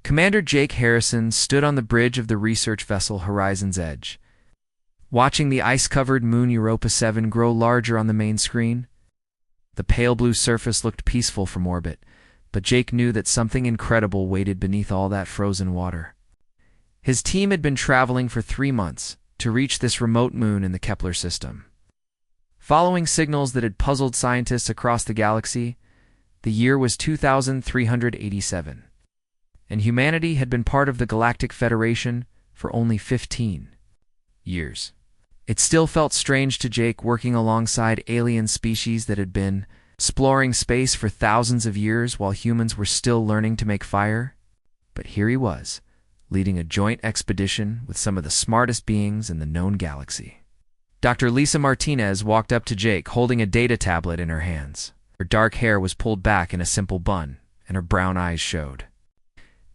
Commander Jake Harrison stood on the bridge of the research vessel Horizon's Edge, watching the ice-covered moon Europa 7 grow larger on the main screen. The pale blue surface looked peaceful from orbit, but Jake knew that something incredible waited beneath all that frozen water. His team had been traveling for 3 months to reach this remote moon in the Kepler system. Following signals that had puzzled scientists across the galaxy, the year was 2387, and humanity had been part of the Galactic Federation for only 15 years. It still felt strange to Jake working alongside alien species that had been exploring space for thousands of years while humans were still learning to make fire. But here he was, leading a joint expedition with some of the smartest beings in the known galaxy. Dr. Lisa Martinez walked up to Jake holding a data tablet in her hands. Her dark hair was pulled back in a simple bun, and her brown eyes showed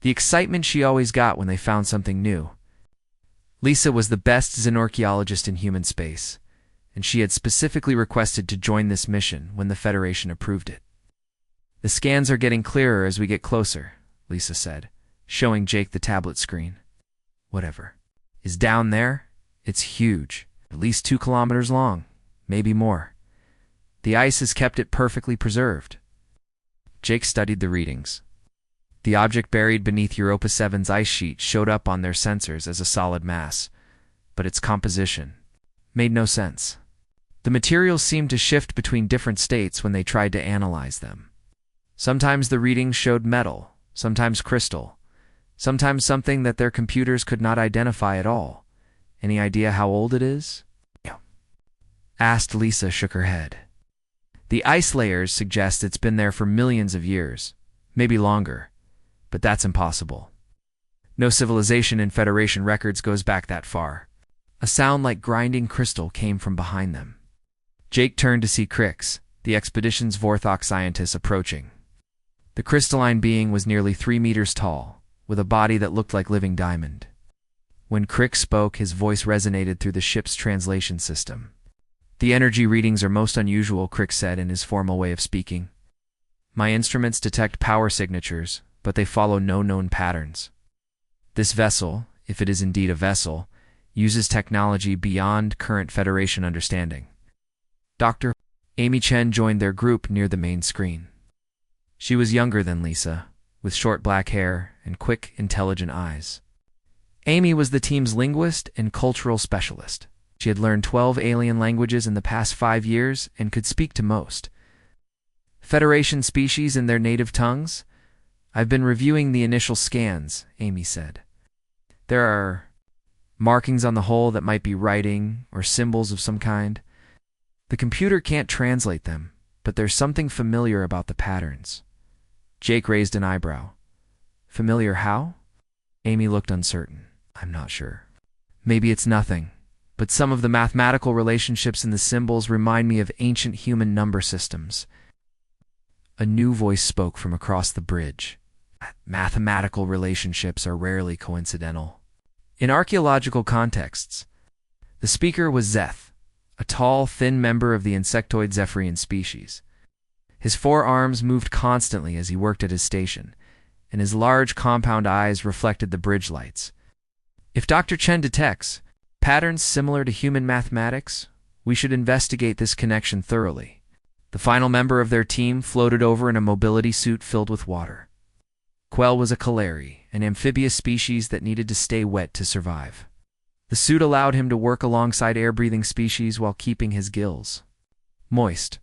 the excitement she always got when they found something new. Lisa was the best xenorchaeologist in human space, and she had specifically requested to join this mission when the Federation approved it. "The scans are getting clearer as we get closer," Lisa said, showing Jake the tablet screen. "Whatever is down there, it's huge, at least 2 kilometers long, maybe more. The ice has kept it perfectly preserved." Jake studied the readings. The object buried beneath Europa 7's ice sheet showed up on their sensors as a solid mass, but its composition made no sense. The materials seemed to shift between different states when they tried to analyze them. Sometimes the readings showed metal, sometimes crystal, sometimes something that their computers could not identify at all. "Any idea how old it is?" asked Lisa. Shook her head. "The ice layers suggest it's been there for millions of years, maybe longer, but that's impossible. No civilization in Federation records goes back that far." A sound like grinding crystal came from behind them. Jake turned to see Crix, the expedition's Vorthok scientist, approaching. The crystalline being was nearly 3 meters tall, with a body that looked like living diamond. When Crix spoke, his voice resonated through the ship's translation system. "The energy readings are most unusual," Crix said in his formal way of speaking. "My instruments detect power signatures, but they follow no known patterns. This vessel, if it is indeed a vessel, uses technology beyond current Federation understanding." Dr. Amy Chen joined their group near the main screen. She was younger than Lisa, with short black hair and quick, intelligent eyes. Amy was the team's linguist and cultural specialist. She had learned 12 alien languages in the past 5 years and could speak to most Federation species in their native tongues. "I've been reviewing the initial scans," Amy said. "There are markings on the hull that might be writing or symbols of some kind. The computer can't translate them, but there's something familiar about the patterns." Jake raised an eyebrow. "Familiar how?" Amy looked uncertain. "I'm not sure. Maybe it's nothing, but some of the mathematical relationships in the symbols remind me of ancient human number systems." A new voice spoke from across the bridge. "Mathematical relationships are rarely coincidental in archaeological contexts." The speaker was Zeth, a tall, thin member of the insectoid Zephyrian species. His 4 arms moved constantly as he worked at his station, and his large compound eyes reflected the bridge lights. "If Dr. Chen detects patterns similar to human mathematics, we should investigate this connection thoroughly." The final member of their team floated over in a mobility suit filled with water. Quell was a Kaleri, an amphibious species that needed to stay wet to survive. The suit allowed him to work alongside air-breathing species while keeping his gills moist.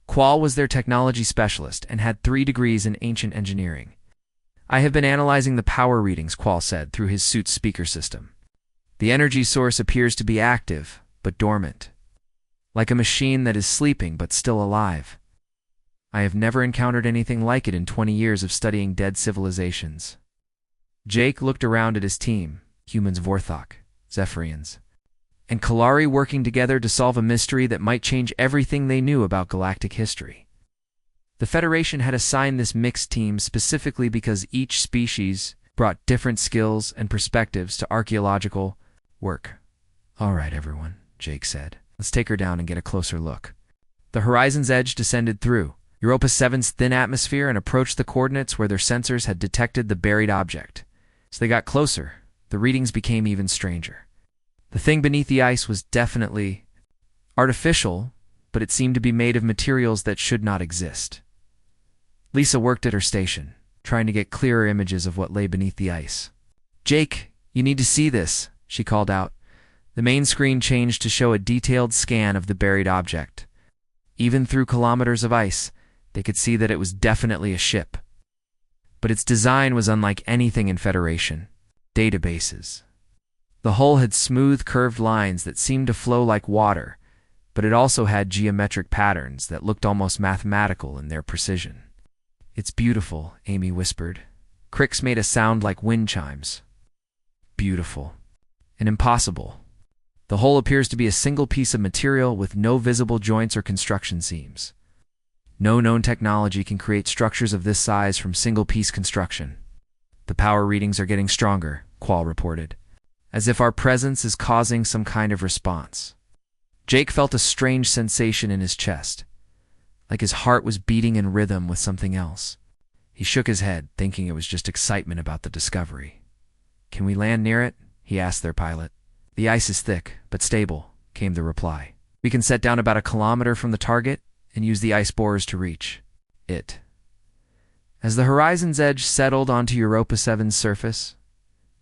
Qual was their technology specialist and had 3 degrees in ancient engineering. "I have been analyzing the power readings," Qual said through his suit's speaker system. "The energy source appears to be active, but dormant, like a machine that is sleeping but still alive. I have never encountered anything like it in 20 years of studying dead civilizations." Jake looked around at his team, humans Vorthok, Zephyrians, and Kalari working together to solve a mystery that might change everything they knew about galactic history. The Federation had assigned this mixed team specifically because each species brought different skills and perspectives to archaeological work. "All right, everyone," Jake said. "Let's take her down and get a closer look." The Horizon's Edge descended through, Europa 7's thin atmosphere and approached the coordinates where their sensors had detected the buried object. As they got closer, the readings became even stranger. The thing beneath the ice was definitely artificial, but it seemed to be made of materials that should not exist. Lisa worked at her station, trying to get clearer images of what lay beneath the ice. "Jake, you need to see this," she called out. The main screen changed to show a detailed scan of the buried object. Even through kilometers of ice, they could see that it was definitely a ship. But its design was unlike anything in Federation databases. The hull had smooth, curved lines that seemed to flow like water, but it also had geometric patterns that looked almost mathematical in their precision. "It's beautiful," Amy whispered. Cricks made a sound like wind chimes. "Beautiful. And impossible. The whole appears to be a single piece of material with no visible joints or construction seams. No known technology can create structures of this size from single-piece construction." "The power readings are getting stronger," Qual reported, "as if our presence is causing some kind of response." Jake felt a strange sensation in his chest, like his heart was beating in rhythm with something else. He shook his head, thinking it was just excitement about the discovery. "Can we land near it?" he asked their pilot. "The ice is thick, but stable," came the reply. "We can set down about a kilometer from the target and use the ice borers to reach it." As the horizon's edge settled onto Europa 7's surface,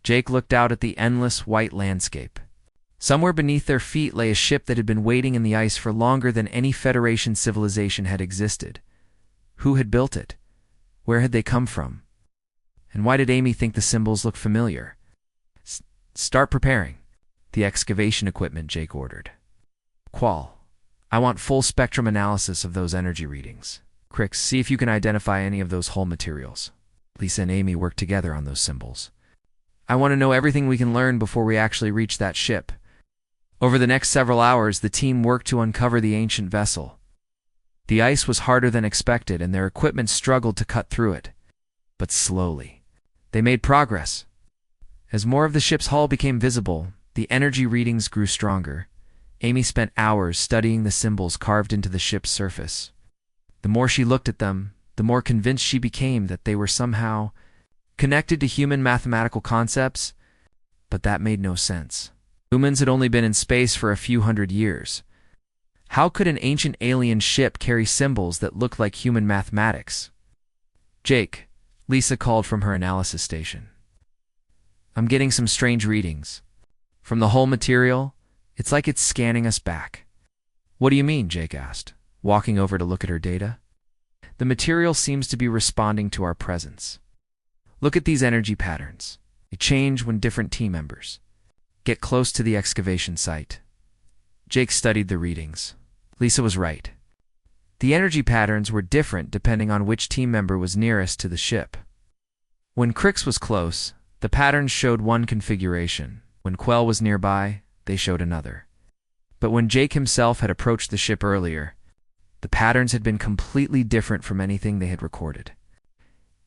Jake looked out at the endless white landscape. Somewhere beneath their feet lay a ship that had been waiting in the ice for longer than any Federation civilization had existed. Who had built it? Where had they come from? And why did Amy think the symbols looked familiar? "Start preparing the excavation equipment," Jake ordered. "Qual, I want full spectrum analysis of those energy readings. Crix, see if you can identify any of those hull materials." Lisa and Amy worked together on those symbols. "I want to know everything we can learn before we actually reach that ship." Over the next several hours, the team worked to uncover the ancient vessel. The ice was harder than expected, and their equipment struggled to cut through it. But slowly, they made progress. As more of the ship's hull became visible, the energy readings grew stronger. Amy spent hours studying the symbols carved into the ship's surface. The more she looked at them, the more convinced she became that they were somehow connected to human mathematical concepts, but that made no sense. Humans had only been in space for a few hundred years. How could an ancient alien ship carry symbols that looked like human mathematics? "Jake," Lisa called from her analysis station. "I'm getting some strange readings. From the whole material, it's like it's scanning us back." "What do you mean?" Jake asked, walking over to look at her data. "The material seems to be responding to our presence. Look at these energy patterns. They change when different team members get close to the excavation site." Jake studied the readings. Lisa was right. The energy patterns were different depending on which team member was nearest to the ship. When Crix was close, the patterns showed one configuration. When Quell was nearby, they showed another. But when Jake himself had approached the ship earlier, the patterns had been completely different from anything they had recorded.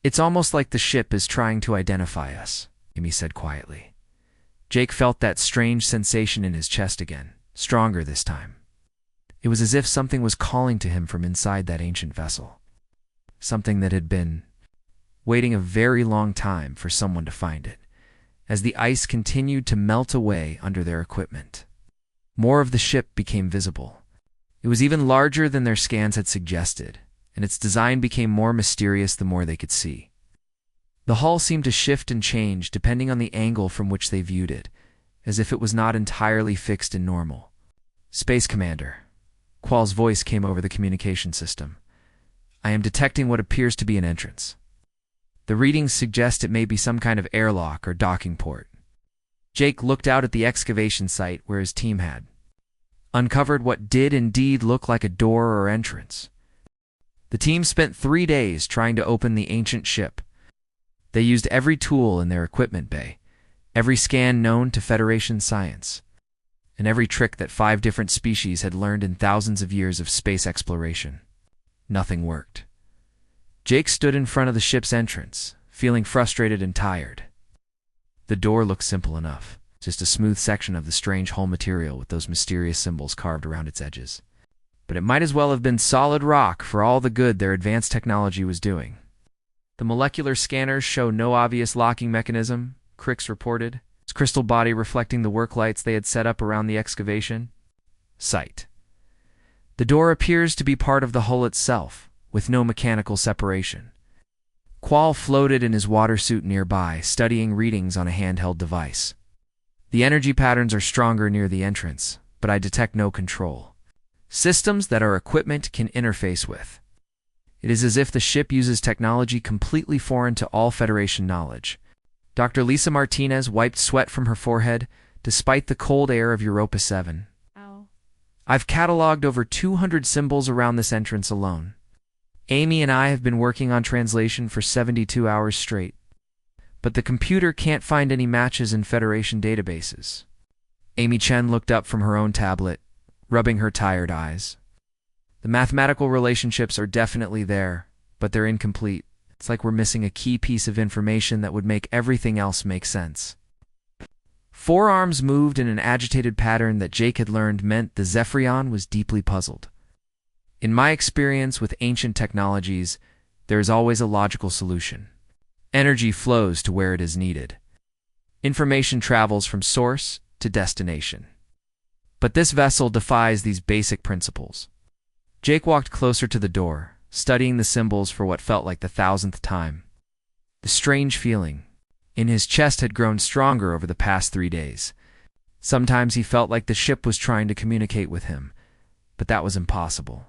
"It's almost like the ship is trying to identify us," Amy said quietly. Jake felt that strange sensation in his chest again, stronger this time. It was as if something was calling to him from inside that ancient vessel. Something that had been waiting a very long time for someone to find it, as the ice continued to melt away under their equipment. More of the ship became visible. It was even larger than their scans had suggested, and its design became more mysterious the more they could see. The hull seemed to shift and change depending on the angle from which they viewed it, as if it was not entirely fixed and normal. "Space Commander," Qual's voice came over the communication system. "I am detecting what appears to be an entrance. The readings suggest it may be some kind of airlock or docking port." Jake looked out at the excavation site where his team had uncovered what did indeed look like a door or entrance. The team spent 3 days trying to open the ancient ship. They used every tool in their equipment bay, every scan known to Federation science, and every trick that 5 different species had learned in thousands of years of space exploration. Nothing worked. Jake stood in front of the ship's entrance, feeling frustrated and tired. The door looked simple enough, just a smooth section of the strange hull material with those mysterious symbols carved around its edges. but it might as well have been solid rock for all the good their advanced technology was doing. The molecular scanners show no obvious locking mechanism, Crix reported, its crystal body reflecting the work lights they had set up around the excavation. Sight. The door appears to be part of the hull itself, with no mechanical separation. Qual floated in his water suit nearby, studying readings on a handheld device. The energy patterns are stronger near the entrance, but I detect no control. Systems that our equipment can interface with. It is as if the ship uses technology completely foreign to all Federation knowledge. Dr. Lisa Martinez wiped sweat from her forehead, despite the cold air of Europa 7. Ow. I've cataloged over 200 symbols around this entrance alone. Amy and I have been working on translation for 72 hours straight. But the computer can't find any matches in Federation databases. Amy Chen looked up from her own tablet, rubbing her tired eyes. The mathematical relationships are definitely there, but they're incomplete. It's like we're missing a key piece of information that would make everything else make sense. Forearms moved in an agitated pattern that Jake had learned meant the Zephyrion was deeply puzzled. In my experience with ancient technologies, there is always a logical solution. Energy flows to where it is needed. Information travels from source to destination. But this vessel defies these basic principles. Jake walked closer to the door, studying the symbols for what felt like the 1,000th time. The strange feeling in his chest had grown stronger over the past 3 days. Sometimes he felt like the ship was trying to communicate with him, but that was impossible.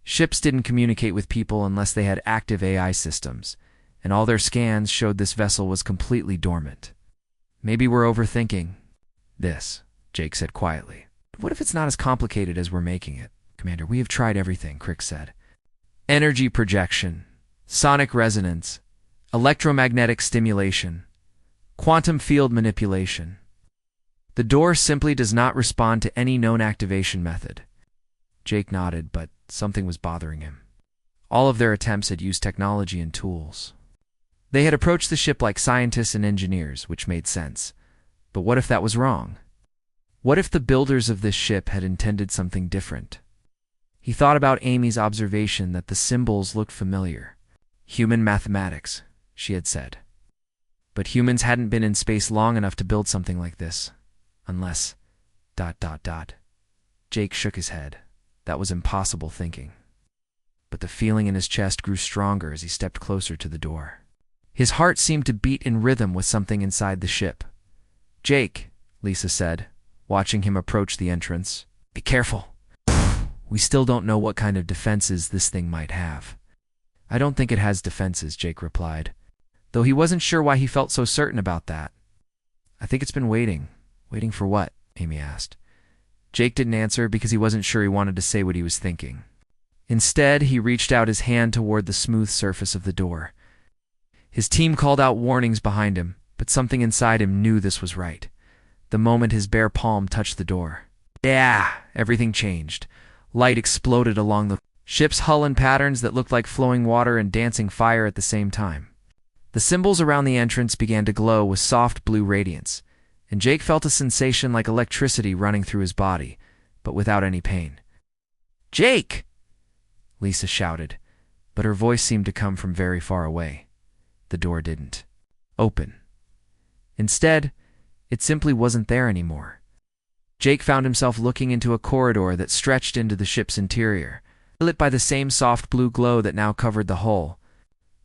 Ships didn't communicate with people unless they had active AI systems, and all their scans showed this vessel was completely dormant. Maybe we're overthinking this, Jake said quietly. But what if it's not as complicated as we're making it? Commander, we have tried everything, Crix said. Energy projection, sonic resonance, electromagnetic stimulation, quantum field manipulation. The door simply does not respond to any known activation method. Jake nodded, but something was bothering him. All of their attempts had used technology and tools. They had approached the ship like scientists and engineers, which made sense. But what if that was wrong? What if the builders of this ship had intended something different? He thought about Amy's observation that the symbols looked familiar. Human mathematics, she had said. But humans hadn't been in space long enough to build something like this. Unless... Jake shook his head. That was impossible thinking. But the feeling in his chest grew stronger as he stepped closer to the door. His heart seemed to beat in rhythm with something inside the ship. Jake, Lisa said, watching him approach the entrance. Be careful. We still don't know what kind of defenses this thing might have. I don't think it has defenses, Jake replied, though he wasn't sure why he felt so certain about that. I think it's been waiting. Waiting for what? Amy asked. Jake didn't answer because he wasn't sure he wanted to say what he was thinking. Instead, he reached out his hand toward the smooth surface of the door. His team called out warnings behind him, but something inside him knew this was right. The moment his bare palm touched the door. Yeah! Everything changed. Light exploded along the ship's hull in patterns that looked like flowing water and dancing fire at the same time. The symbols around the entrance began to glow with soft blue radiance, and Jake felt a sensation like electricity running through his body, but without any pain. Jake! Lisa shouted, but her voice seemed to come from very far away. The door didn't open. Instead, it simply wasn't there anymore. Jake found himself looking into a corridor that stretched into the ship's interior, lit by the same soft blue glow that now covered the hull.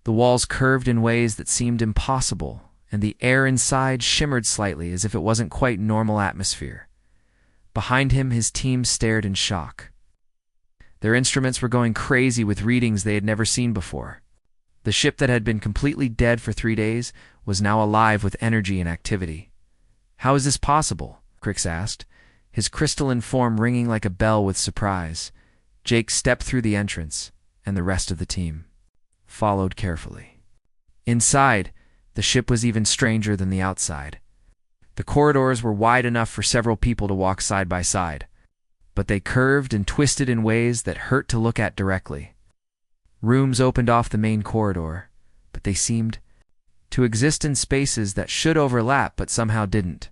The walls curved in ways that seemed impossible, and the air inside shimmered slightly as if it wasn't quite normal atmosphere. Behind him, his team stared in shock. Their instruments were going crazy with readings they had never seen before. The ship that had been completely dead for 3 days was now alive with energy and activity. How is this possible? Crix asked, his crystalline form ringing like a bell with surprise. Jake stepped through the entrance, and the rest of the team followed carefully. Inside, the ship was even stranger than the outside. The corridors were wide enough for several people to walk side by side, but they curved and twisted in ways that hurt to look at directly. Rooms opened off the main corridor, but they seemed to exist in spaces that should overlap but somehow didn't.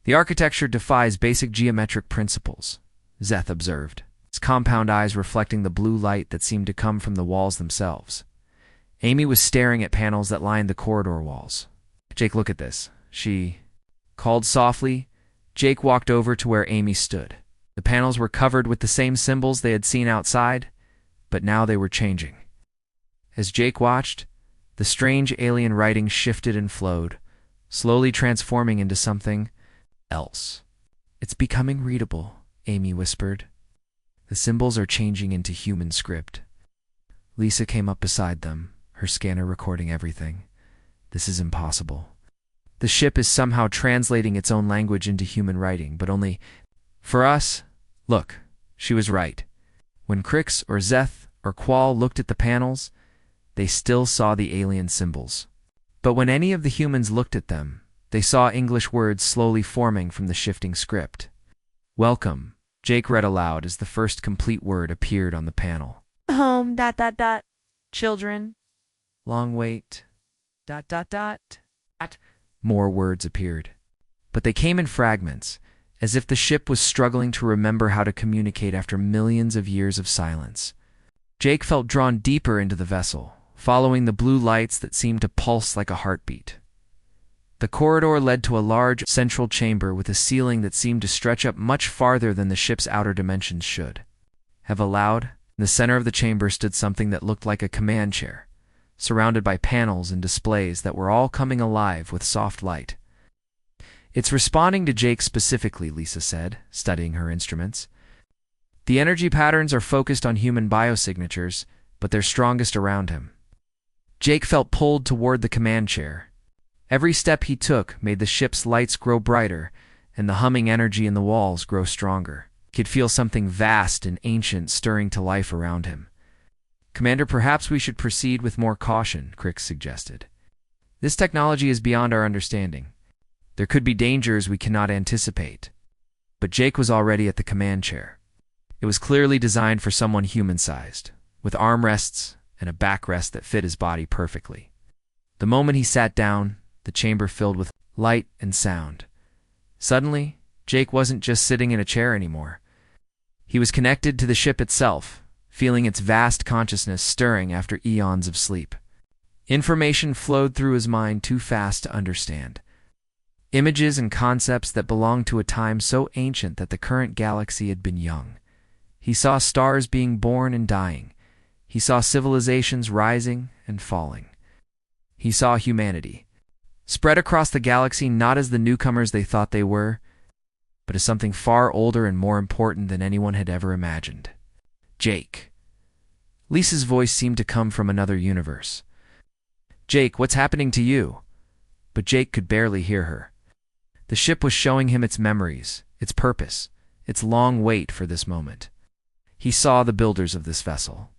The architecture defies basic geometric principles, Zeth observed. his compound eyes reflecting the blue light that seemed to come from the walls themselves. Amy was staring at panels that lined the corridor walls. "Jake, look at this," she called softly. Jake walked over to where Amy stood. The panels were covered with the same symbols they had seen outside, but now they were changing. As Jake watched, the strange alien writing shifted and flowed, slowly transforming into something else. "It's becoming readable," Amy whispered. "The symbols are changing into human script." Lisa came up beside them, her scanner recording everything. "This is impossible. The ship is somehow translating its own language into human writing, but only for us." Look, she was right. When Crix or Zeth or Qual looked at the panels, they still saw the alien symbols. But when any of the humans looked at them, they saw English words slowly forming from the shifting script. "Welcome," Jake read aloud as the first complete word appeared on the panel. Home, ... Children. "Long wait, ... More words appeared. But they came in fragments, as if the ship was struggling to remember how to communicate after millions of years of silence. Jake felt drawn deeper into the vessel, following the blue lights that seemed to pulse like a heartbeat. The corridor led to a large central chamber with a ceiling that seemed to stretch up much farther than the ship's outer dimensions should. Have allowed, in the center of the chamber stood something that looked like a command chair, surrounded by panels and displays that were all coming alive with soft light. "It's responding to Jake specifically," Lisa said, studying her instruments. "The energy patterns are focused on human biosignatures, but they're strongest around him." Jake felt pulled toward the command chair. Every step he took made the ship's lights grow brighter and the humming energy in the walls grow stronger. He could feel something vast and ancient stirring to life around him. "Commander, perhaps we should proceed with more caution," Crix suggested. "This technology is beyond our understanding. There could be dangers we cannot anticipate." But Jake was already at the command chair. It was clearly designed for someone human-sized, with armrests and a backrest that fit his body perfectly. The moment he sat down, the chamber filled with light and sound. Suddenly, Jake wasn't just sitting in a chair anymore. He was connected to the ship itself, feeling its vast consciousness stirring after eons of sleep. Information flowed through his mind too fast to understand. Images and concepts that belonged to a time so ancient that the current galaxy had been young. He saw stars being born and dying. He saw civilizations rising and falling. He saw humanity, spread across the galaxy not as the newcomers they thought they were, but as something far older and more important than anyone had ever imagined. "Jake." Lisa's voice seemed to come from another universe. "Jake, what's happening to you?" But Jake could barely hear her. The ship was showing him its memories, its purpose, its long wait for this moment. He saw the builders of this vessel,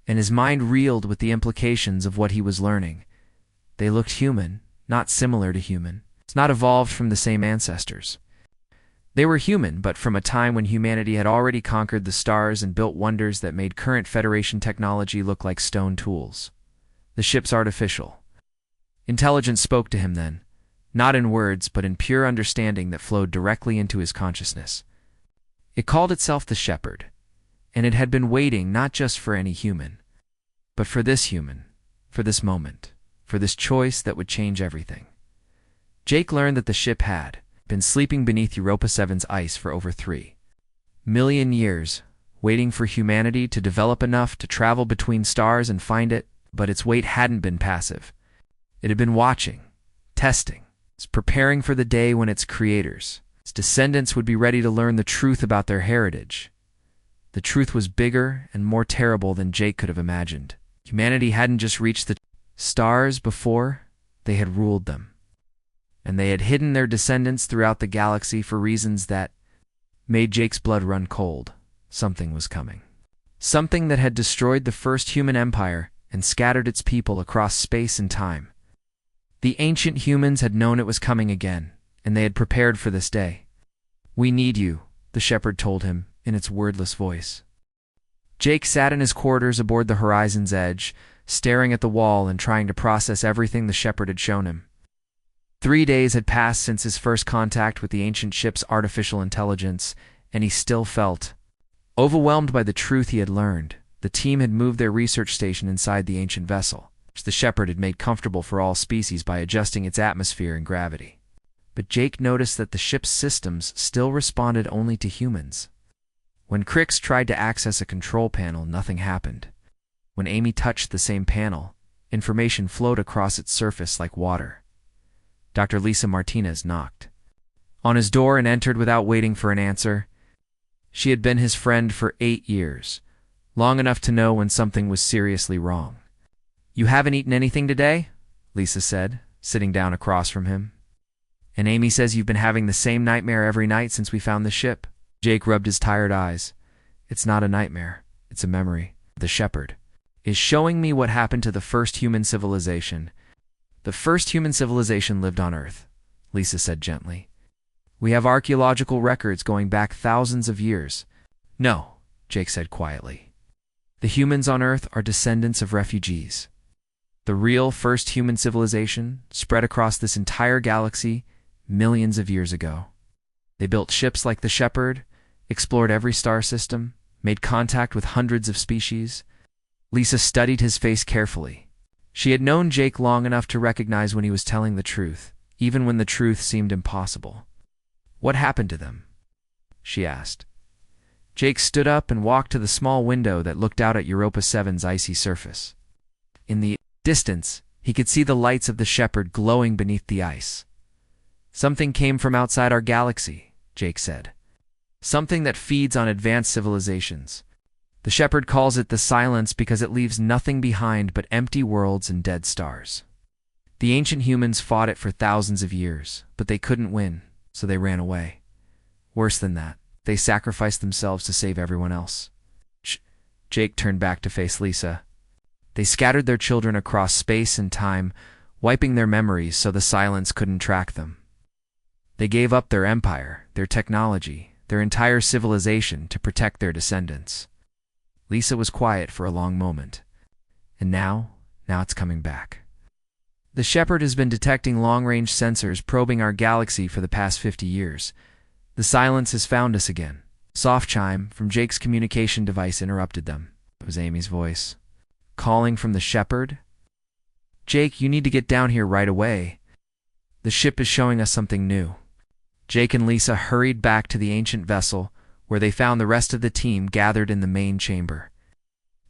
and his mind reeled with the implications of what he was learning. They looked human, not similar to human. It's not evolved from the same ancestors. They were human, but from a time when humanity had already conquered the stars and built wonders that made current Federation technology look like stone tools. The ship's artificial intelligence spoke to him then, not in words, but in pure understanding that flowed directly into his consciousness. It called itself the Shepherd, and it had been waiting not just for any human, but for this human, for this moment, for this choice that would change everything. Jake learned that the ship had been sleeping beneath Europa 7's ice for over 3 million years, waiting for humanity to develop enough to travel between stars and find it, but its wait hadn't been passive. It had been watching, testing, preparing for the day when its creators, its descendants, would be ready to learn the truth about their heritage. The truth was bigger and more terrible than Jake could have imagined. Humanity hadn't just reached the stars before, they had ruled them. And they had hidden their descendants throughout the galaxy for reasons that made Jake's blood run cold. Something was coming. Something that had destroyed the first human empire and scattered its people across space and time. The ancient humans had known it was coming again, and they had prepared for this day. "We need you," the shepherd told him in its wordless voice. Jake sat in his quarters aboard the horizon's edge, staring at the wall and trying to process everything the shepherd had shown him. 3 days had passed since his first contact with the ancient ship's artificial intelligence, and he still felt Overwhelmed by the truth he had learned, the team had moved their research station inside the ancient vessel, which the Shepherd had made comfortable for all species by adjusting its atmosphere and gravity. But Jake noticed that the ship's systems still responded only to humans. When Crix tried to access a control panel, nothing happened. When Amy touched the same panel, information flowed across its surface like water. Dr. Lisa Martinez knocked on his door and entered without waiting for an answer. She had been his friend for 8 years, long enough to know when something was seriously wrong. "You haven't eaten anything today?" Lisa said, sitting down across from him. "And Amy says you've been having the same nightmare every night since we found the ship." Jake rubbed his tired eyes. "It's not a nightmare, it's a memory. The Shepherd is showing me what happened to the first human civilization." "The first human civilization lived on Earth," Lisa said gently. "We have archaeological records going back thousands of years." "No," Jake said quietly. "The humans on Earth are descendants of refugees. The real first human civilization spread across this entire galaxy millions of years ago. They built ships like the Shepherd, explored every star system, made contact with hundreds of species." Lisa studied his face carefully. She had known Jake long enough to recognize when he was telling the truth, even when the truth seemed impossible. "What happened to them?" she asked. Jake stood up and walked to the small window that looked out at Europa 7's icy surface. In the distance, he could see the lights of the Shepherd glowing beneath the ice. "Something came from outside our galaxy," Jake said. "Something that feeds on advanced civilizations. The Shepherd calls it the Silence because it leaves nothing behind but empty worlds and dead stars. The ancient humans fought it for thousands of years, but they couldn't win, so they ran away. Worse than that, they sacrificed themselves to save everyone else." Jake turned back to face Lisa. "They scattered their children across space and time, wiping their memories so the Silence couldn't track them. They gave up their empire, their technology, their entire civilization to protect their descendants." Lisa was quiet for a long moment. "And now it's coming back. The Shepherd has been detecting long-range sensors probing our galaxy for the past 50 years. The Silence has found us again." Soft chime from Jake's communication device interrupted them. It was Amy's voice. "Calling from the Shepherd? Jake, you need to get down here right away. The ship is showing us something new." Jake and Lisa hurried back to the ancient vessel, where they found the rest of the team gathered in the main chamber.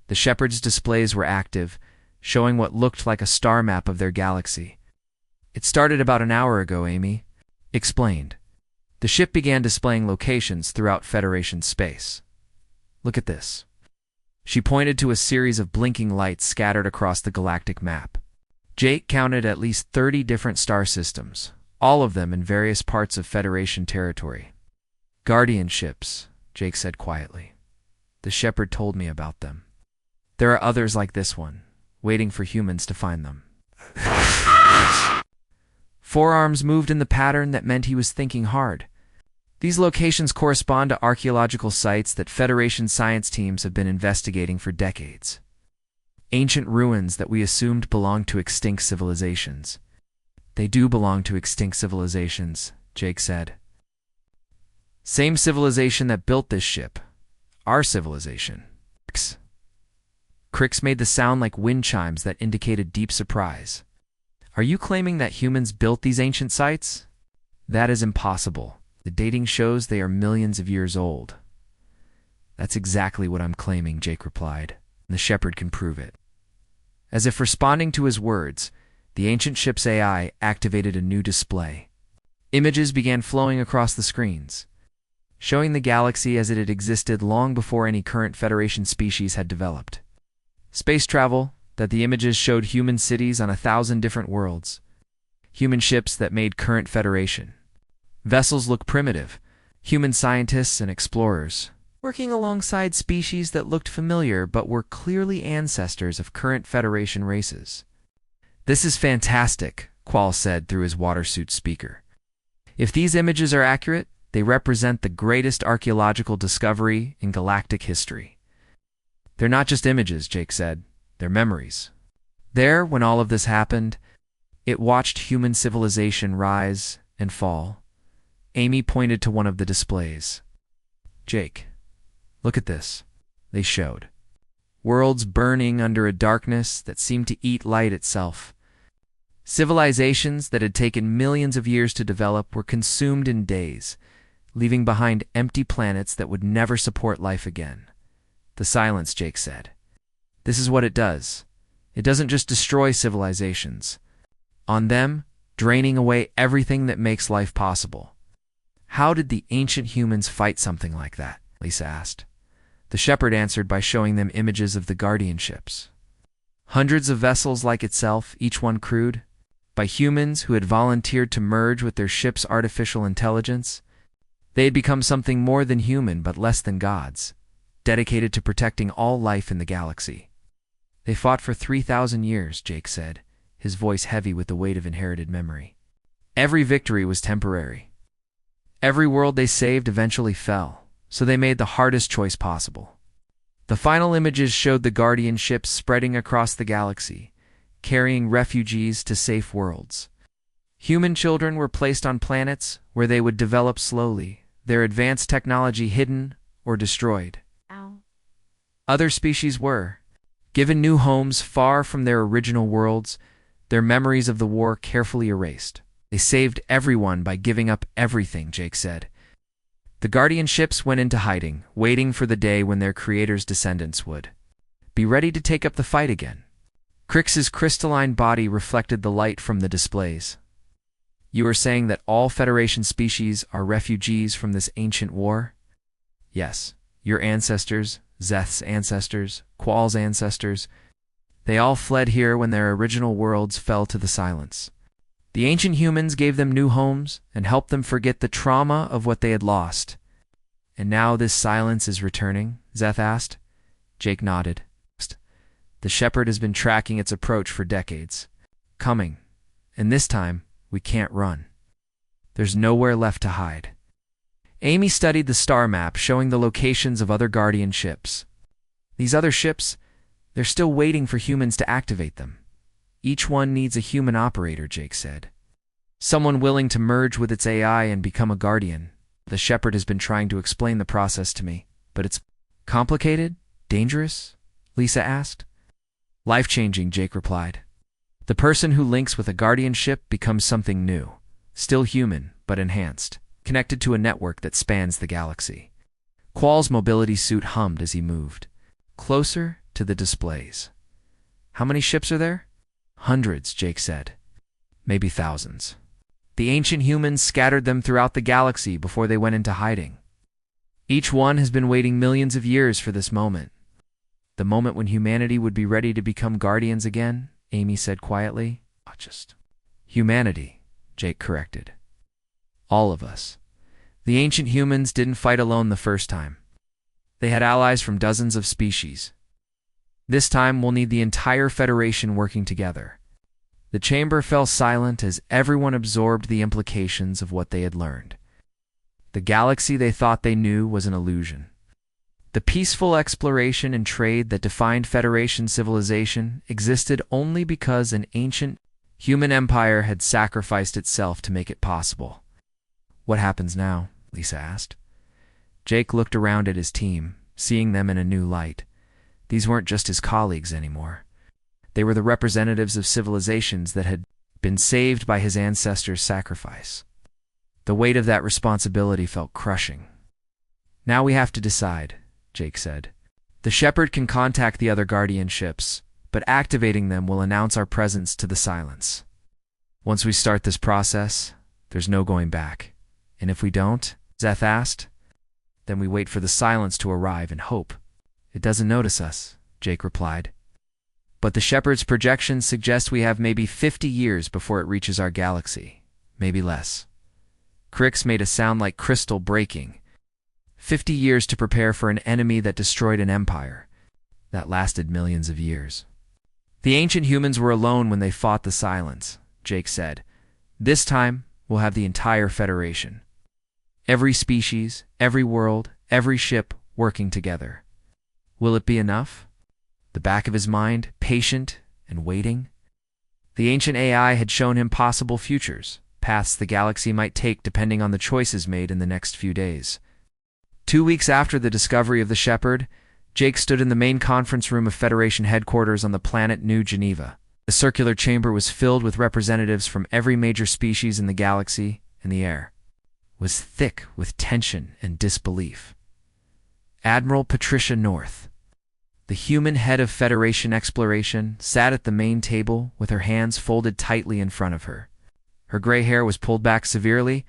The Shepherd's displays were active, showing what looked like a star map of their galaxy. "It started about an hour ago," Amy explained. "The ship began displaying locations throughout Federation space. Look at this." She pointed to a series of blinking lights scattered across the galactic map. Jake counted at least 30 different star systems, all of them in various parts of Federation territory. "Guardian ships," Jake said quietly. "The Shepherd told me about them. There are others like this one, waiting for humans to find them." Forearms moved in the pattern that meant he was thinking hard. These locations correspond to archaeological sites that Federation science teams have been investigating for decades. Ancient ruins that we assumed belonged to extinct civilizations. "They do belong to extinct civilizations," Jake said. "Same civilization that built this ship. Our civilization." Crix made the sound like wind chimes that indicated deep surprise. "Are you claiming that humans built these ancient sites?" "That is impossible. The dating shows they are millions of years old." "That's exactly what I'm claiming," Jake replied. "And the Shepherd can prove it." As if responding to his words, the ancient ship's AI activated a new display. Images began flowing across the screens, showing the galaxy as it had existed long before any current Federation species had developed. Space travel, that the images showed human cities on 1,000 different worlds. Human ships that made current Federation. Vessels looked primitive, human scientists and explorers, working alongside species that looked familiar but were clearly ancestors of current Federation races. "This is fantastic," Qual said through his water suit speaker. "If these images are accurate, they represent the greatest archaeological discovery in galactic history." "They're not just images," Jake said. "They're memories." There, when all of this happened, it watched human civilization rise and fall. Amy pointed to one of the displays. "Jake, Look at this, they showed. Worlds burning under a darkness that seemed to eat light itself. Civilizations that had taken millions of years to develop were consumed in days, leaving behind empty planets that would never support life again. The silence, Jake said. This is what it does. It doesn't just destroy civilizations. On them, draining away everything that makes life possible. How did the ancient humans fight something like that? Lisa asked. The shepherd answered by showing them images of the guardian ships. Hundreds of vessels like itself, each one crewed by humans who had volunteered to merge with their ship's artificial intelligence. They had become something more than human but less than gods, dedicated to protecting all life in the galaxy. They fought for 3,000 years, Jake said, his voice heavy with the weight of inherited memory. Every victory was temporary. Every world they saved eventually fell, so they made the hardest choice possible. The final images showed the guardian ships spreading across the galaxy, carrying refugees to safe worlds. Human children were placed on planets where they would develop slowly, their advanced technology hidden or destroyed. Ow. Other species were given new homes far from their original worlds, their memories of the war carefully erased. They saved everyone by giving up everything, Jake said. The guardian ships went into hiding, waiting for the day when their creators' descendants would be ready to take up the fight again. Crix's crystalline body reflected the light from the displays. You are saying that all Federation species are refugees from this ancient war? Yes, your ancestors, Zeth's ancestors, Qual's ancestors, they all fled here when their original worlds fell to the silence. The ancient humans gave them new homes and helped them forget the trauma of what they had lost. And now this silence is returning? Zeth asked. Jake nodded. The shepherd has been tracking its approach for decades. Coming. And this time, we can't run. There's nowhere left to hide. Amy studied the star map showing the locations of other guardian ships. These other ships, they're still waiting for humans to activate them. Each one needs a human operator, Jake said. Someone willing to merge with its AI and become a guardian. The shepherd has been trying to explain the process to me, but it's complicated? Dangerous? Lisa asked. Life-changing, Jake replied. The person who links with a guardian ship becomes something new, still human, but enhanced, connected to a network that spans the galaxy. Qual's mobility suit hummed as he moved, closer to the displays. How many ships are there? Hundreds, Jake said. Maybe thousands. The ancient humans scattered them throughout the galaxy before they went into hiding. Each one has been waiting millions of years for this moment. The moment when humanity would be ready to become guardians again, Amy said quietly. Just humanity, Jake corrected. All of us. The ancient humans didn't fight alone the first time. They had allies from dozens of species. This time we'll need the entire Federation working together. The chamber fell silent as everyone absorbed the implications of what they had learned. The galaxy they thought they knew was an illusion. The peaceful exploration and trade that defined Federation civilization existed only because an ancient human empire had sacrificed itself to make it possible. What happens now? Lisa asked. Jake looked around at his team, seeing them in a new light. These weren't just his colleagues anymore. They were the representatives of civilizations that had been saved by his ancestors' sacrifice. The weight of that responsibility felt crushing. Now we have to decide, Jake said. The shepherd can contact the other guardian ships, but activating them will announce our presence to the silence. Once we start this process, there's no going back. And if we don't, Zeth asked, then we wait for the silence to arrive and hope. It doesn't notice us, Jake replied. But the shepherd's projections suggest we have maybe 50 years before it reaches our galaxy, maybe less. Crix made a sound like crystal breaking. 50 years to prepare for an enemy that destroyed an empire. That lasted millions of years. The ancient humans were alone when they fought the silence, Jake said. This time, we'll have the entire Federation. Every species, every world, every ship working together. Will it be enough? The back of his mind, patient and waiting. The ancient AI had shown him possible futures, paths the galaxy might take depending on the choices made in the next few days. 2 weeks after the discovery of the Shepherd, Jake stood in the main conference room of Federation headquarters on the planet New Geneva. The circular chamber was filled with representatives from every major species in the galaxy, and the air was thick with tension and disbelief. Admiral Patricia North, the human head of Federation exploration, sat at the main table with her hands folded tightly in front of her. Her gray hair was pulled back severely,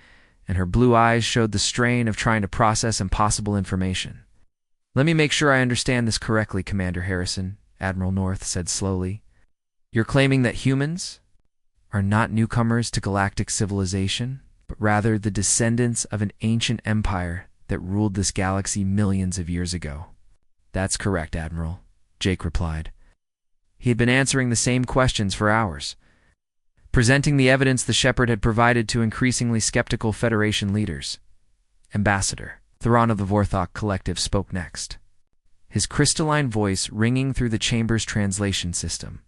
and her blue eyes showed the strain of trying to process impossible information. "Let me make sure I understand this correctly, Commander Harrison," Admiral North said slowly. "You're claiming that humans are not newcomers to galactic civilization, but rather the descendants of an ancient empire that ruled this galaxy millions of years ago." "That's correct, Admiral," Jake replied. He had been answering the same questions for hours, presenting the evidence the Shepherd had provided to increasingly skeptical Federation leaders. Ambassador Theron of the Vorthok Collective spoke next, his crystalline voice ringing through the chamber's translation system.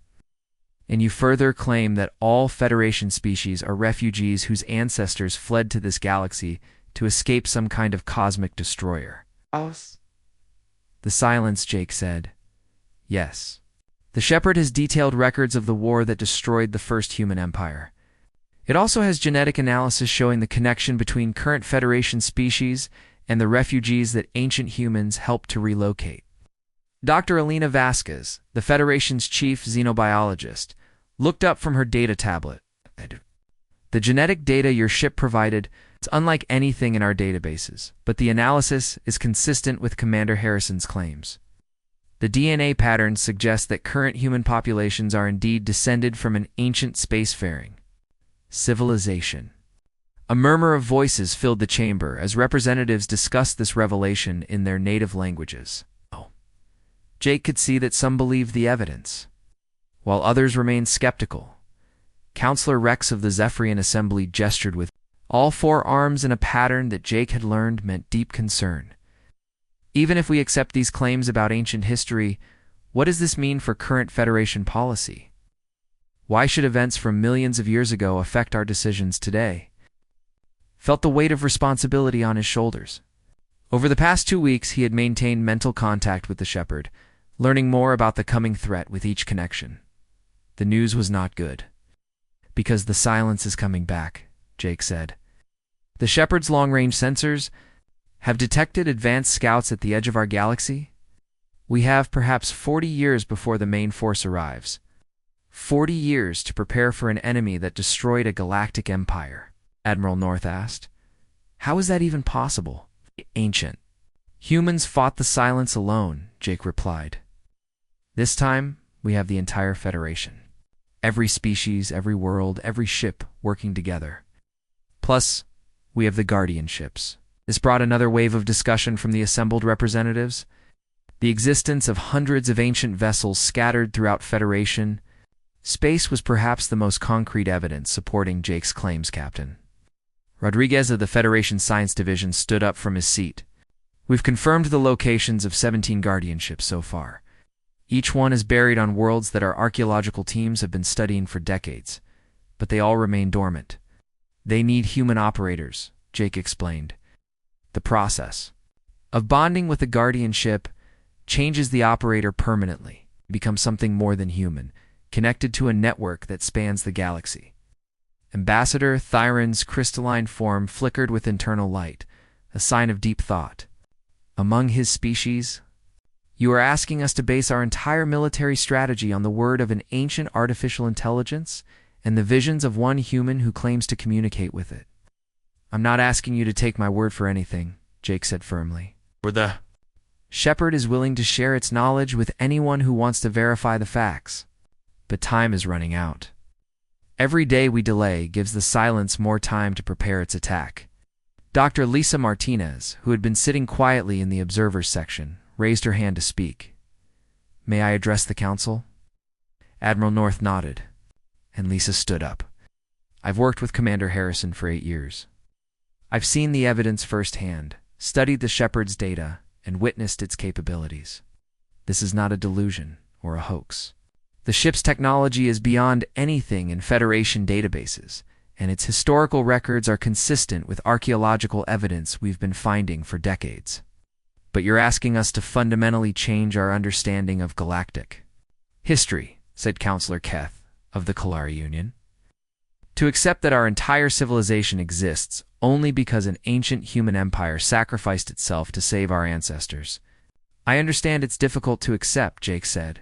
"And you further claim that all Federation species are refugees whose ancestors fled to this galaxy to escape some kind of cosmic destroyer?" The silence, Jake said. "Yes. The Shepherd has detailed records of the war that destroyed the first human empire. It also has genetic analysis showing the connection between current Federation species and the refugees that ancient humans helped to relocate." Dr. Alina Vasquez, the Federation's chief xenobiologist, looked up from her data tablet. "The genetic data your ship provided is unlike anything in our databases, but the analysis is consistent with Commander Harrison's claims. The DNA patterns suggest that current human populations are indeed descended from an ancient spacefaring civilization." A murmur of voices filled the chamber as representatives discussed this revelation in their native languages. Jake could see that some believed the evidence, while others remained skeptical. Counselor Rex of the Zephyrian Assembly gestured with all four arms in a pattern that Jake had learned meant deep concern. "Even if we accept these claims about ancient history, what does this mean for current Federation policy? Why should events from millions of years ago affect our decisions today?" Felt the weight of responsibility on his shoulders. Over the past 2 weeks, he had maintained mental contact with the Shepherd, learning more about the coming threat with each connection. The news was not good. "Because the silence is coming back," Jake said. "The Shepherd's long-range sensors have detected advanced scouts at the edge of our galaxy. We have perhaps 40 years before the main force arrives. 40 years to prepare for an enemy that destroyed a galactic empire," Admiral North asked. "How is that even possible?" "Ancient humans fought the silence alone," Jake replied. "This time, we have the entire Federation. Every species, every world, every ship working together. Plus, we have the Guardian ships." This brought another wave of discussion from the assembled representatives. The existence of hundreds of ancient vessels scattered throughout Federation space was perhaps the most concrete evidence supporting Jake's claims, Captain. Rodriguez of the Federation Science Division stood up from his seat. "We've confirmed the locations of 17 Guardian ships so far. Each one is buried on worlds that our archaeological teams have been studying for decades, but they all remain dormant. They need human operators," Jake explained. "The process of bonding with the Guardian ship changes the operator permanently, becomes something more than human, connected to a network that spans the galaxy." Ambassador Thyron's crystalline form flickered with internal light, a sign of deep thought. "Among his species, you are asking us to base our entire military strategy on the word of an ancient artificial intelligence and the visions of one human who claims to communicate with it." "I'm not asking you to take my word for anything," Jake said firmly. "The Shepherd is willing to share its knowledge with anyone who wants to verify the facts. But time is running out. Every day we delay gives the silence more time to prepare its attack." Dr. Lisa Martinez, who had been sitting quietly in the observers section, raised her hand to speak. "May I address the council?" Admiral North nodded, and Lisa stood up. "I've worked with Commander Harrison for 8 years. I've seen the evidence firsthand, studied the Shepherd's data, and witnessed its capabilities. This is not a delusion or a hoax. The ship's technology is beyond anything in Federation databases, and its historical records are consistent with archaeological evidence we've been finding for decades." but you're asking us to fundamentally change our understanding of galactic history, said Counselor Keth of the Kalari Union. To accept that our entire civilization exists only because an ancient human empire sacrificed itself to save our ancestors. I understand it's difficult to accept, Jake said.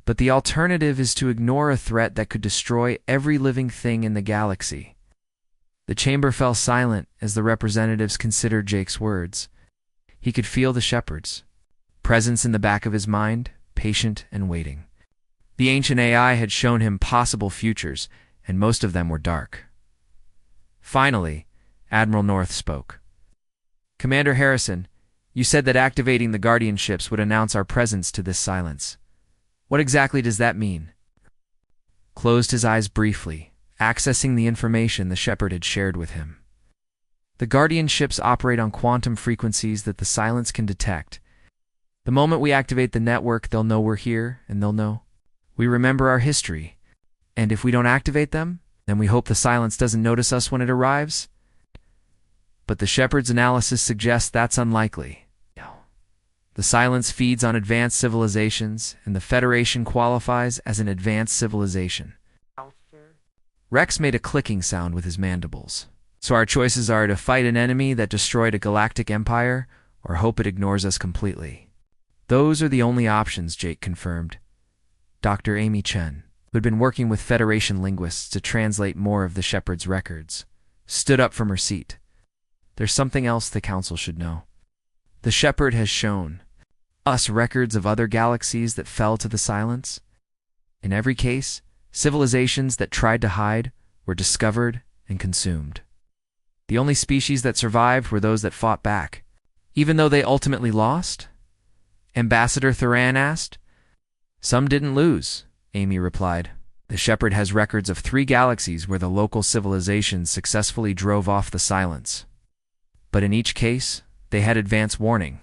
But the alternative is to ignore a threat that could destroy every living thing in the galaxy. The chamber fell silent as the representatives considered Jake's words. He could feel the shepherd's presence in the back of his mind, patient and waiting. The ancient AI had shown him possible futures, and most of them were dark. Finally, Admiral North spoke. Commander Harrison, you said that activating the Guardian ships would announce our presence to this silence. What exactly does that mean? Closed his eyes briefly, accessing the information the shepherd had shared with him. The Guardian ships operate on quantum frequencies that the silence can detect. The moment we activate the network, they'll know we're here, and they'll know we remember our history. And if we don't activate them, then we hope the silence doesn't notice us when it arrives. But the shepherd's analysis suggests that's unlikely. The silence feeds on advanced civilizations, and the Federation qualifies as an advanced civilization. Rex made a clicking sound with his mandibles. So our choices are to fight an enemy that destroyed a galactic empire, or hope it ignores us completely. Those are the only options, Jake confirmed. Dr. Amy Chen, who had been working with Federation linguists to translate more of the shepherd's records, stood up from her seat. There's something else the Council should know. The shepherd has shown us records of other galaxies that fell to the silence. In every case, civilizations that tried to hide were discovered and consumed. The only species that survived were those that fought back, even though they ultimately lost? Ambassador Thuran asked. Some didn't lose, Amy replied. The shepherd has records of 3 galaxies where the local civilizations successfully drove off the silence. But in each case, they had advance warning,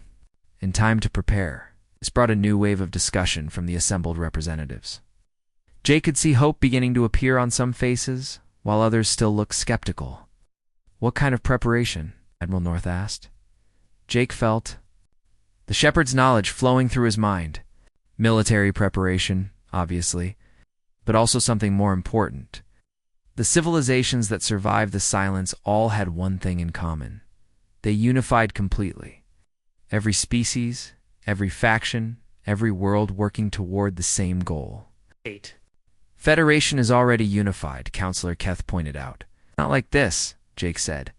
and time to prepare. This brought a new wave of discussion from the assembled representatives. Jake could see hope beginning to appear on some faces, while others still looked skeptical. What kind of preparation? Admiral North asked. Jake felt the shepherd's knowledge flowing through his mind. Military preparation, obviously, but also something more important. The civilizations that survived the silence all had one thing in common. They unified completely. Every species, every faction, every world working toward the same goal. 8. Federation is already unified, Counselor Keth pointed out. Not like this, Jake said.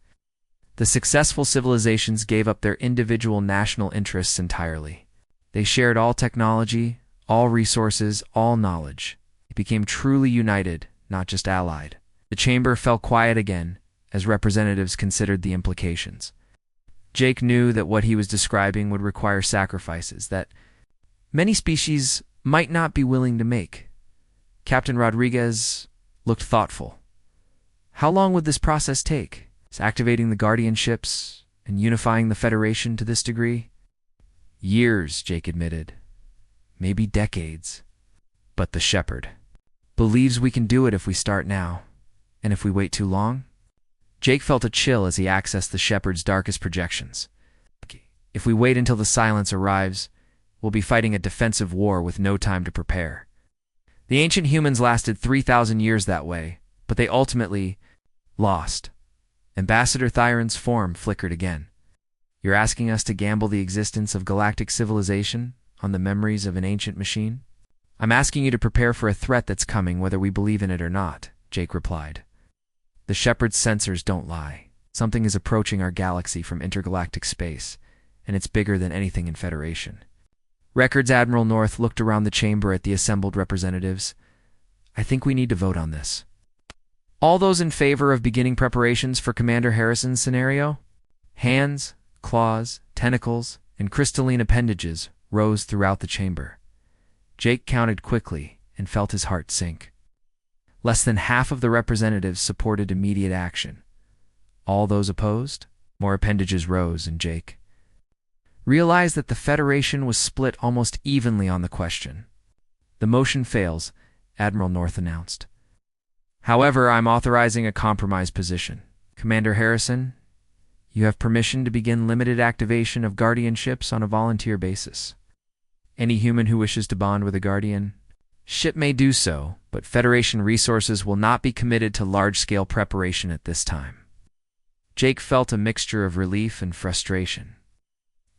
The successful civilizations gave up their individual national interests entirely. They shared all technology, all resources, all knowledge. It became truly united, not just allied. The chamber fell quiet again as representatives considered the implications. Jake knew that what he was describing would require sacrifices that many species might not be willing to make. Captain Rodriguez looked thoughtful. How long would this process take? Is activating the Guardian ships and unifying the Federation to this degree? Years, Jake admitted. Maybe decades. But the shepherd believes we can do it if we start now. And if we wait too long? Jake felt a chill as he accessed the shepherd's darkest projections. If we wait until the silence arrives, we'll be fighting a defensive war with no time to prepare. The ancient humans lasted 3,000 years that way, but they ultimately lost. Ambassador Thyron's form flickered again. You're asking us to gamble the existence of galactic civilization on the memories of an ancient machine? I'm asking you to prepare for a threat that's coming whether we believe in it or not, Jake replied. The shepherd's sensors don't lie. Something is approaching our galaxy from intergalactic space, and it's bigger than anything in Federation. Records Admiral North looked around the chamber at the assembled representatives. I think we need to vote on this. All those in favor of beginning preparations for Commander Harrison's scenario? Hands, claws, tentacles, and crystalline appendages rose throughout the chamber. Jake counted quickly and felt his heart sink. Less than half of the representatives supported immediate action. All those opposed? More appendages rose, and Jake realized that the Federation was split almost evenly on the question. The motion fails, Admiral North announced. However, I'm authorizing a compromise position. Commander Harrison, You have permission to begin limited activation of guardianships on a volunteer basis. Any human who wishes to bond with a guardian ship may do so, but Federation resources will not be committed to large-scale preparation at this time. Jake felt a mixture of relief and frustration.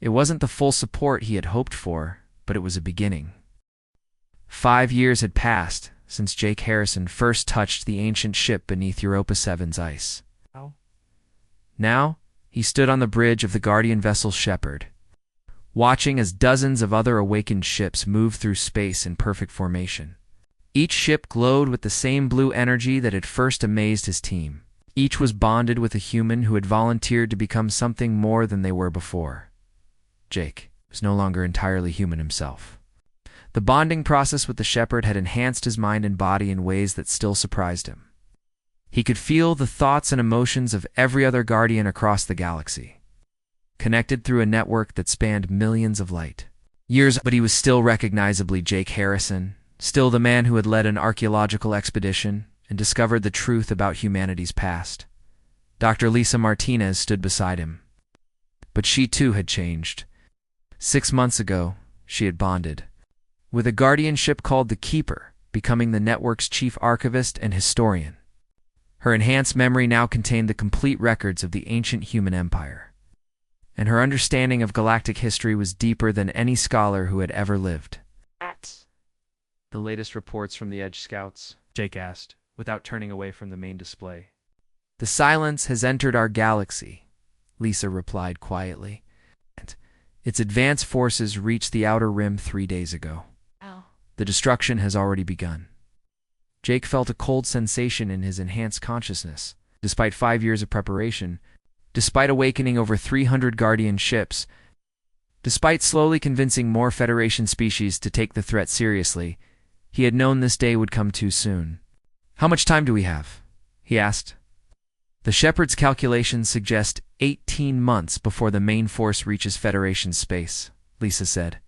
It wasn't the full support he had hoped for, but it was a beginning. 5 years had passed since Jake Harrison first touched the ancient ship beneath Europa 7's ice. Now, he stood on the bridge of the Guardian vessel Shepherd, watching as dozens of other awakened ships moved through space in perfect formation. Each ship glowed with the same blue energy that had first amazed his team. Each was bonded with a human who had volunteered to become something more than they were before. Jake was no longer entirely human himself. The bonding process with the Shepherd had enhanced his mind and body in ways that still surprised him. He could feel the thoughts and emotions of every other Guardian across the galaxy, connected through a network that spanned millions of light years, but he was still recognizably Jake Harrison, still the man who had led an archaeological expedition and discovered the truth about humanity's past. Dr. Lisa Martinez stood beside him. But she too had changed. 6 months ago, she had bonded with a guardianship called the Keeper, becoming the network's chief archivist and historian. Her enhanced memory now contained the complete records of the ancient human empire, and her understanding of galactic history was deeper than any scholar who had ever lived. The latest reports from the Edge Scouts, Jake asked, without turning away from the main display. The silence has entered our galaxy, Lisa replied quietly. Its advanced forces reached the outer rim 3 days ago. The destruction has already begun. Jake felt a cold sensation in his enhanced consciousness. Despite 5 years of preparation, despite awakening over 300 Guardian ships, despite slowly convincing more Federation species to take the threat seriously, he had known this day would come too soon. "How much time do we have?" he asked. The Shepherd's calculations suggest 18 months before the main force reaches Federation space, Lisa said.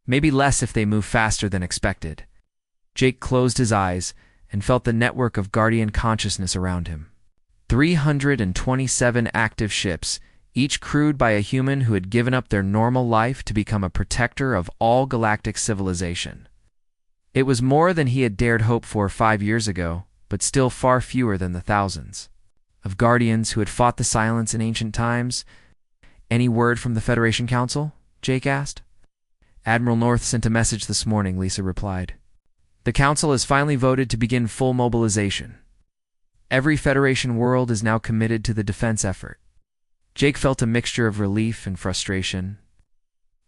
Maybe less if they move faster than expected. Jake closed his eyes and felt the network of Guardian consciousness around him. 327 active ships, each crewed by a human who had given up their normal life to become a protector of all galactic civilization. It was more than he had dared hope for 5 years ago, but still far fewer than the thousands of Guardians who had fought the silence in ancient times. "Any word from the Federation Council?" Jake asked. "Admiral North sent a message this morning," Lisa replied. "The Council has finally voted to begin full mobilization. Every Federation world is now committed to the defense effort." Jake felt a mixture of relief and frustration.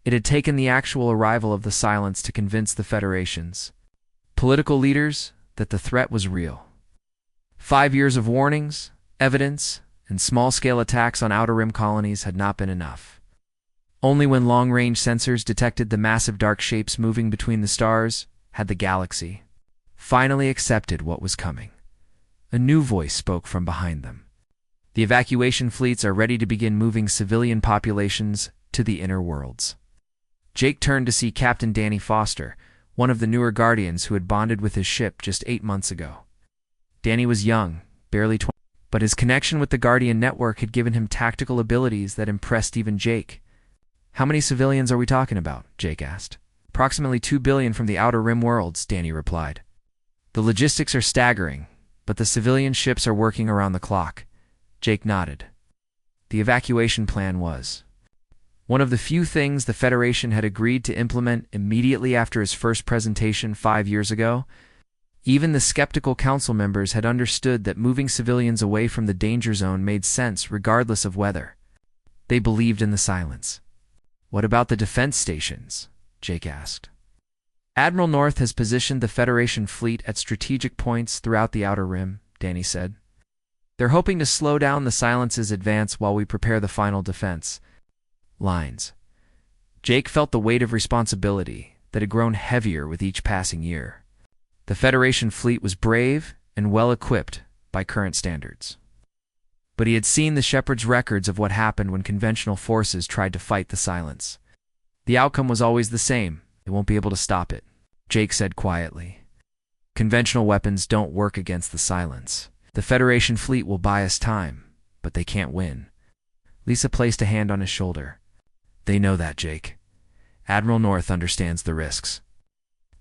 It had taken the actual arrival of the silence to convince the Federation's political leaders that the threat was real. 5 years of warnings, evidence, and small-scale attacks on Outer Rim colonies had not been enough. Only when long-range sensors detected the massive dark shapes moving between the stars had the galaxy finally accepted what was coming. A new voice spoke from behind them. "The evacuation fleets are ready to begin moving civilian populations to the inner worlds." Jake turned to see Captain Danny Foster, one of the newer Guardians who had bonded with his ship just 8 months ago. Danny was young, barely 20, but his connection with the Guardian network had given him tactical abilities that impressed even Jake. "How many civilians are we talking about?" Jake asked. "Approximately 2 billion from the Outer Rim worlds," Danny replied. "The logistics are staggering, but the civilian ships are working around the clock." Jake nodded. The evacuation plan was one of the few things the Federation had agreed to implement immediately after his first presentation 5 years ago. Even the skeptical council members had understood that moving civilians away from the danger zone made sense regardless of weather. They believed in the silence. "What about the defense stations?" Jake asked. "Admiral North has positioned the Federation fleet at strategic points throughout the Outer Rim," Danny said. "They're hoping to slow down the silence's advance while we prepare the final defense lines." Jake felt the weight of responsibility that had grown heavier with each passing year. The Federation fleet was brave and well-equipped by current standards. But he had seen the Shepherd's records of what happened when conventional forces tried to fight the silence. The outcome was always the same. "They won't be able to stop it," Jake said quietly. "Conventional weapons don't work against the silence. The Federation fleet will buy us time, but they can't win." Lisa placed a hand on his shoulder. They know that, Jake. Admiral North understands the risks.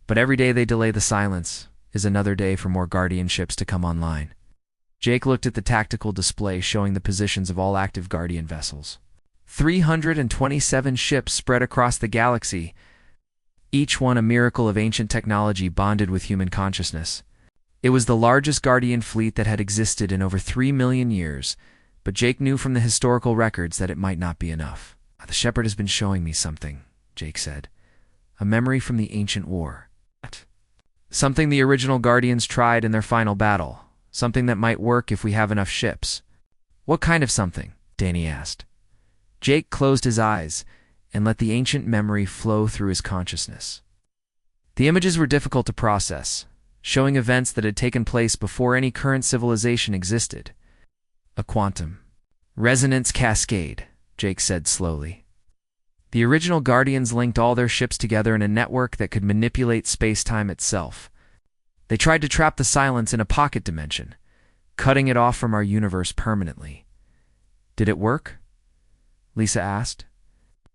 But every day they delay the silence is another day for more Guardian ships to come online. Jake looked at the tactical display showing the positions of all active Guardian vessels. 327 ships spread across the galaxy, each one a miracle of ancient technology bonded with human consciousness. It was the largest Guardian fleet that had existed in over 3 million years, but Jake knew from the historical records that it might not be enough. The Shepherd has been showing me something, Jake said. A memory from the ancient war. Something the original Guardians tried in their final battle. Something that might work if we have enough ships. What kind of something? Danny asked. Jake closed his eyes and let the ancient memory flow through his consciousness. The images were difficult to process, showing events that had taken place before any current civilization existed. A quantum resonance cascade, Jake said slowly. The original Guardians linked all their ships together in a network that could manipulate space-time itself. They tried to trap the silence in a pocket dimension, cutting it off from our universe permanently. Did it work? Lisa asked.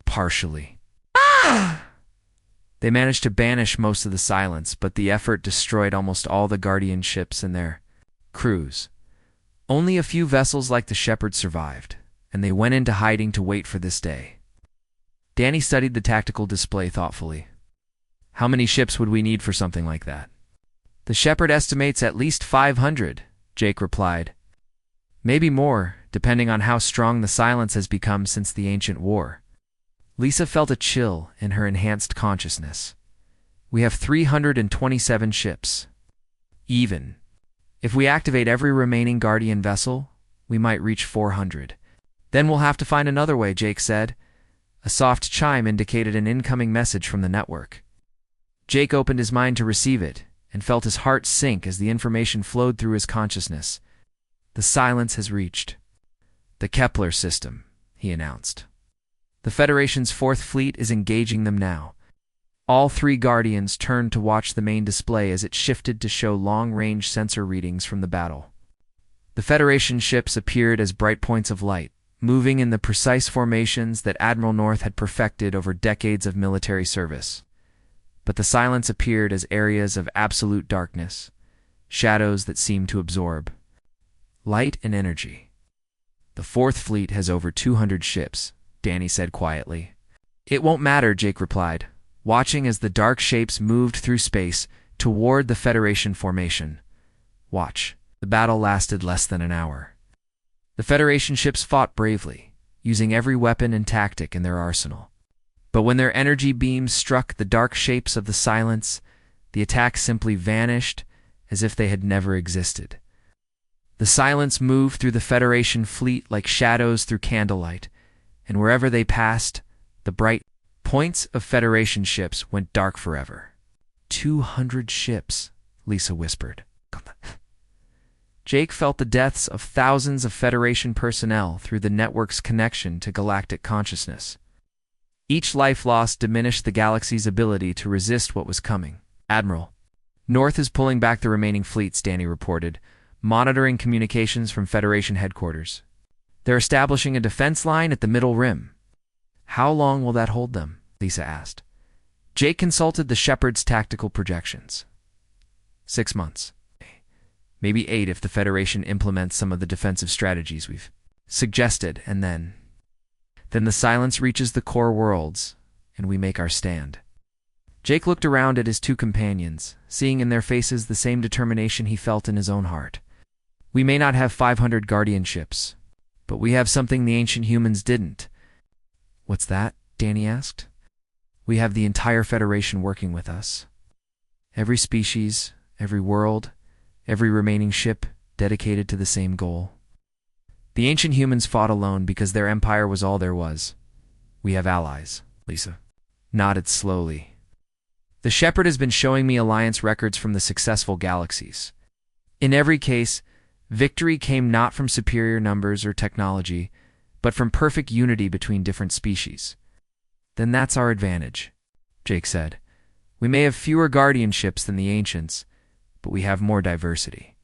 Partially. They managed to banish most of the silence, but the effort destroyed almost all the Guardian ships and their crews. Only a few vessels like the Shepherd survived, and they went into hiding to wait for this day. Danny studied the tactical display thoughtfully. How many ships would we need for something like that? The Shepherd estimates at least 500, Jake replied. Maybe more, depending on how strong the silence has become since the ancient war. Lisa felt a chill in her enhanced consciousness. We have 327 ships. Even if we activate every remaining Guardian vessel, we might reach 400. Then we'll have to find another way, Jake said. A soft chime indicated an incoming message from the network. Jake opened his mind to receive it and felt his heart sink as the information flowed through his consciousness. The silence has reached the Kepler system, he announced. The Federation's fourth fleet is engaging them now. All three Guardians turned to watch the main display as it shifted to show long-range sensor readings from the battle. The Federation ships appeared as bright points of light, moving in the precise formations that Admiral North had perfected over decades of military service. But the silence appeared as areas of absolute darkness, shadows that seemed to absorb light and energy. The fourth fleet has over 200 ships, Danny said quietly. It won't matter, Jake replied, watching as the dark shapes moved through space toward the Federation formation. Watch. The battle lasted less than an hour. The Federation ships fought bravely, using every weapon and tactic in their arsenal. But when their energy beams struck the dark shapes of the silence, the attack simply vanished as if they had never existed. The silence moved through the Federation fleet like shadows through candlelight, and wherever they passed, the bright points of Federation ships went dark forever. 200 ships, Lisa whispered. Jake felt the deaths of thousands of Federation personnel through the network's connection to galactic consciousness. Each life lost diminished the galaxy's ability to resist what was coming. Admiral North is pulling back the remaining fleets, Danny reported, monitoring communications from Federation headquarters. They're establishing a defense line at the middle rim. How long will that hold them? Lisa asked. Jake consulted the Shepherd's tactical projections. 6 months. Maybe 8 if the Federation implements some of the defensive strategies we've suggested, and then the silence reaches the core worlds, and we make our stand. Jake looked around at his two companions, seeing in their faces the same determination he felt in his own heart. We may not have 500 Guardian ships, but we have something the ancient humans didn't. What's that? Danny asked. We have the entire Federation working with us. Every species, every world, every remaining ship dedicated to the same goal. The ancient humans fought alone because their empire was all there was. We have allies, Lisa nodded slowly. The Shepherd has been showing me alliance records from the successful galaxies. In every case, victory came not from superior numbers or technology, but from perfect unity between different species. Then that's our advantage, Jake said. We may have fewer Guardian ships than the ancients, but we have more diversity.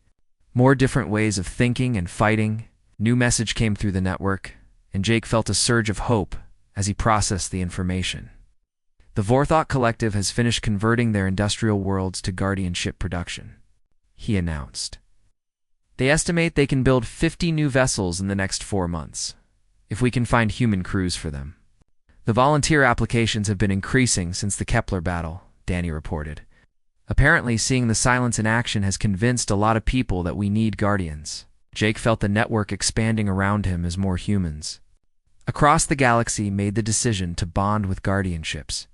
More different ways of thinking and fighting. New message came through the network. and Jake felt a surge of hope as he processed the information. The Vorthok Collective has finished converting their industrial worlds to Guardian ship production, he announced. They estimate they can build 50 new vessels in the next 4 months, if we can find human crews for them. The volunteer applications have been increasing since the Kepler battle, Danny reported. Apparently, seeing the Silence in action has convinced a lot of people that we need Guardians. Jake felt the network expanding around him as more humans across the galaxy made the decision to bond with Guardian ships.